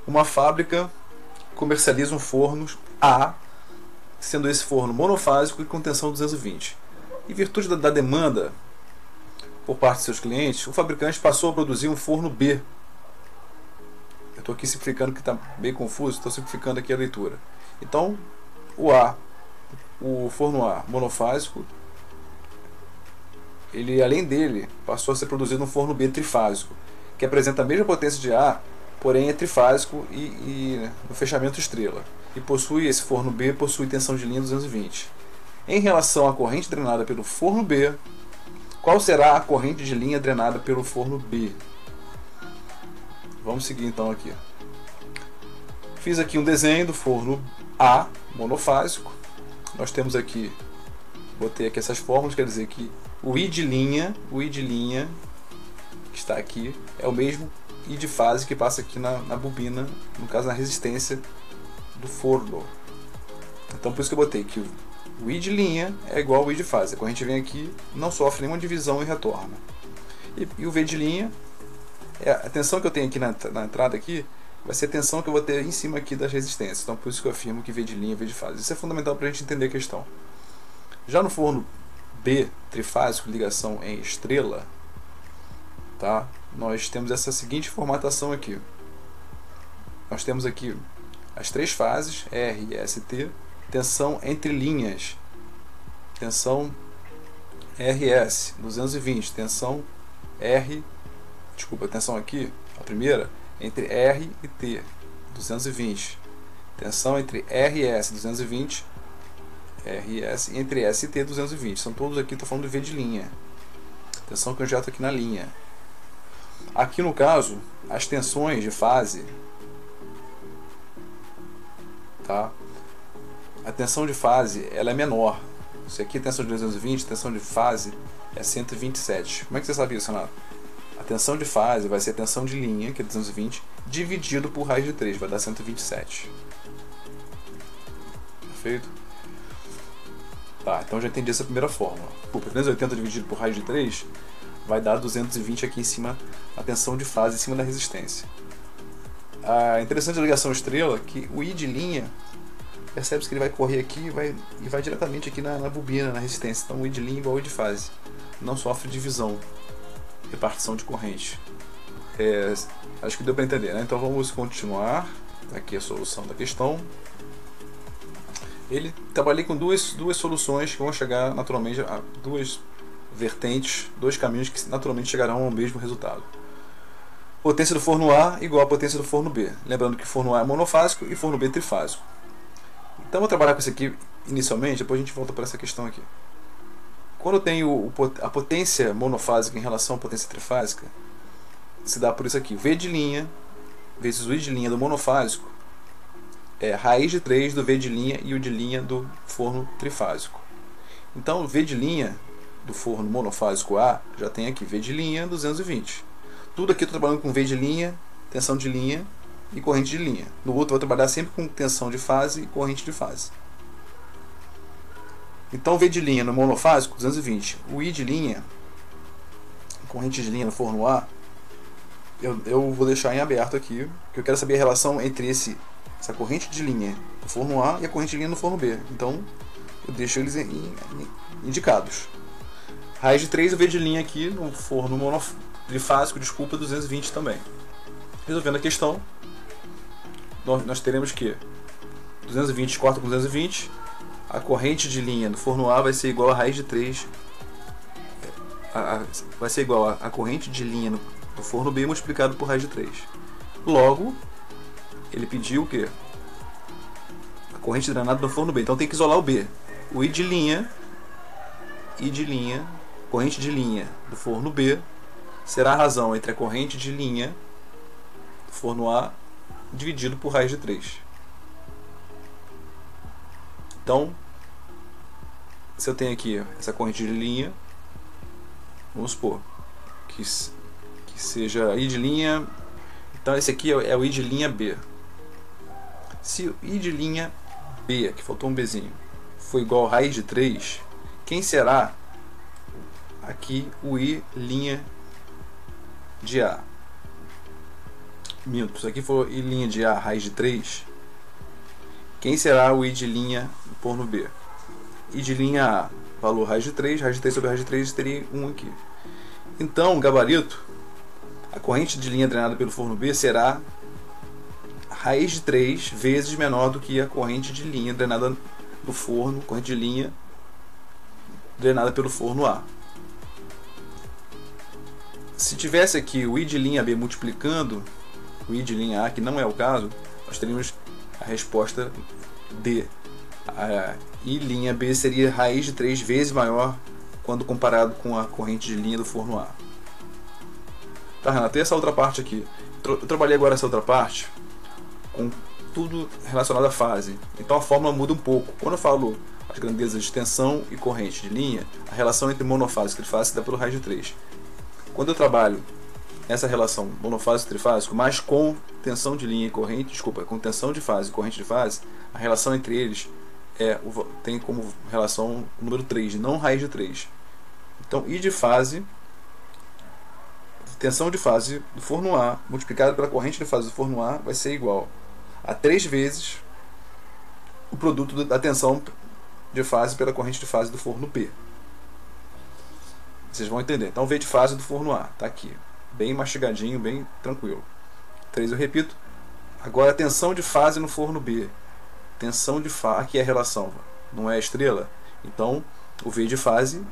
Uma fábrica comercializa um forno A, sendo esse forno monofásico e com tensão 220. Em virtude da demanda por parte de seus clientes, o fabricante passou a produzir um forno B. Eu estou aqui simplificando que está bem confuso, estou simplificando aqui a leitura. Então, o forno A monofásico, ele, além dele, passou a ser produzido um forno B trifásico, que apresenta a mesma potência de A, porém é trifásico e no fechamento estrela. E esse forno B possui tensão de linha 220. Em relação à corrente drenada pelo forno B, qual será a corrente de linha drenada pelo forno B? Vamos seguir então aqui. Fiz aqui um desenho do forno A monofásico. Nós temos aqui, botei aqui essas fórmulas, quer dizer que o I de linha que está aqui é o mesmo I de fase que passa aqui na bobina, no caso na resistência do forno. Então por isso que eu botei que o I de linha é igual ao I de fase. A corrente vem aqui, não sofre nenhuma divisão e retorna. E o V de linha, a tensão que eu tenho aqui na entrada aqui, vai ser a tensão que eu vou ter em cima aqui das resistências. Então por isso que eu afirmo que V de linha é V de fase. Isso é fundamental para a gente entender a questão. Já no forno B trifásico, ligação em estrela, tá? Nós temos essa seguinte formatação aqui. Nós temos aqui as três fases, R e ST, tensão entre linhas, tensão RS 220, tensão aqui, a primeira, entre R e T 220, tensão entre RS 220, RS entre ST 220, são todos aqui, estou falando de V de linha, tensão que eu injeto aqui na linha. Aqui no caso, as tensões de fase, tá? A tensão de fase ela é menor. Isso aqui é tensão de 220, tensão de fase é 127. Como é que você sabe isso, Renato? A tensão de fase vai ser a tensão de linha, que é 220, dividido por raiz de 3, vai dar 127. Perfeito? Tá, então já entendi essa primeira fórmula. 380 dividido por raiz de 3 vai dar 220 aqui em cima, a tensão de fase em cima da resistência. A interessante ligação estrela é que o I de linha, percebe-se que ele vai correr aqui e vai diretamente aqui na bobina, na resistência. Então o I de linha é igual ao I de fase. Não sofre divisão, repartição de corrente. Acho que deu para entender, né? Então vamos continuar. Aqui a solução da questão. Trabalhei com duas soluções que vão chegar naturalmente a duas vertentes, dois caminhos que naturalmente chegarão ao mesmo resultado. Potência do forno A igual à potência do forno B. Lembrando que forno A é monofásico e forno B é trifásico. Então vou trabalhar com isso aqui inicialmente, depois a gente volta para essa questão aqui. Quando eu tenho a potência monofásica em relação à potência trifásica, se dá por isso aqui, V de linha vezes o I de linha do monofásico é raiz de 3 do V de linha e o de linha do forno trifásico. Então V de linha do forno monofásico A já tem aqui V de linha 220. Tudo aqui eu estou trabalhando com V de linha, tensão de linha e corrente de linha. No outro eu vou trabalhar sempre com tensão de fase e corrente de fase. Então V de linha no monofásico 220. O I de linha, corrente de linha no forno A, eu vou deixar em aberto aqui, porque eu quero saber a relação entre essa corrente de linha no forno A e a corrente de linha no forno B. Então eu deixo eles indicados. Raiz de 3 o V de linha aqui no forno trifásico, 220 também. Resolvendo a questão, nós teremos que 220 corta com 220, a corrente de linha do forno A vai ser igual a raiz de 3, vai ser igual a corrente de linha do forno B multiplicado por raiz de 3. Logo, ele pediu o quê? A corrente drenada do forno B, então tem que isolar o B. O I de linha, corrente de linha do forno B, será a razão entre a corrente de linha do forno A dividido por raiz de 3. Então, se eu tenho aqui essa corrente de linha, vamos supor que seja I de linha, então esse aqui é o I de linha B. Se o I de linha B, que faltou um Bzinho, for igual a raiz de 3, quem será aqui o I linha de A? Minto, se aqui for I' de A raiz de 3, quem será o I de linha do forno B? I de linha A, valor raiz de 3 sobre raiz de 3 teria 1 aqui. Então, gabarito, a corrente de linha drenada pelo forno B será raiz de 3 vezes menor do que a corrente de linha drenada do forno, corrente de linha drenada pelo forno A. Se tivesse aqui o I de linha B multiplicando o I de linha A, que não é o caso, nós teríamos a resposta D. A I linha B seria raiz de 3 vezes maior quando comparado com a corrente de linha do forno A. Tá, Renato, e essa outra parte aqui? Eu trabalhei agora essa outra parte com tudo relacionado à fase. Então a fórmula muda um pouco. Quando eu falo as grandezas de tensão e corrente de linha, a relação entre monofásico e trifásico dá pelo raiz de 3. Quando eu trabalho essa relação monofásico e trifásico, mas com tensão de linha e corrente, com tensão de fase e corrente de fase, a relação entre eles tem como relação o número 3, não raiz de 3. Então, I de fase, tensão de fase do forno A multiplicado pela corrente de fase do forno A vai ser igual a 3 vezes o produto da tensão de fase pela corrente de fase do forno B. Vocês vão entender. Então, V de fase do forno A está aqui, bem mastigadinho, bem tranquilo. 3 eu repito. Agora, tensão de fase no forno B. Tensão de fase, aqui é a relação, não é a estrela. Então, o V de fase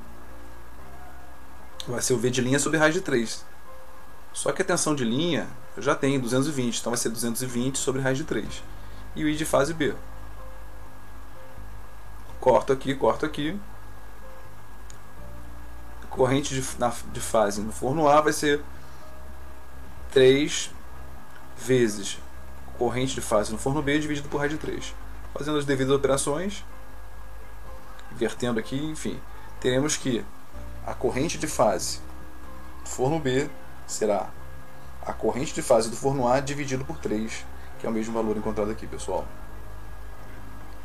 vai ser o V de linha sobre raiz de 3. Só que a tensão de linha eu já tenho 220, então vai ser 220 sobre raiz de 3. E o I de fase B. Corto aqui. Corrente de fase no forno A vai ser 3 vezes corrente de fase no forno B dividido por raiz de 3. Fazendo as devidas operações, invertendo aqui, enfim, teremos que a corrente de fase do forno B será a corrente de fase do forno A dividido por 3, que é o mesmo valor encontrado aqui, pessoal.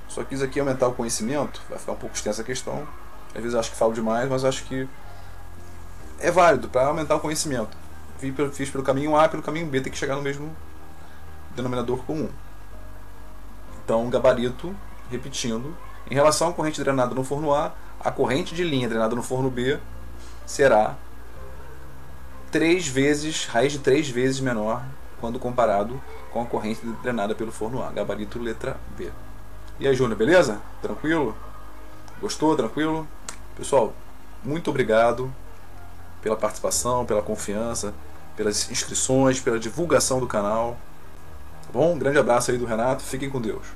Só quis aqui aumentar o conhecimento, vai ficar um pouco extensa a questão. Às vezes eu acho que falo demais, mas acho que é válido para aumentar o conhecimento. Fiz pelo caminho A, pelo caminho B, tem que chegar no mesmo denominador comum. Então, gabarito, repetindo, em relação à corrente drenada no forno A, a corrente de linha drenada no forno B será 3 vezes, raiz de 3 vezes menor quando comparado com a corrente drenada pelo forno A. Gabarito letra B. E aí, Júnior, beleza? Tranquilo? Gostou? Tranquilo? Pessoal, muito obrigado pela participação, pela confiança, pelas inscrições, pela divulgação do canal. Tá bom? Um grande abraço aí do Renato. Fiquem com Deus.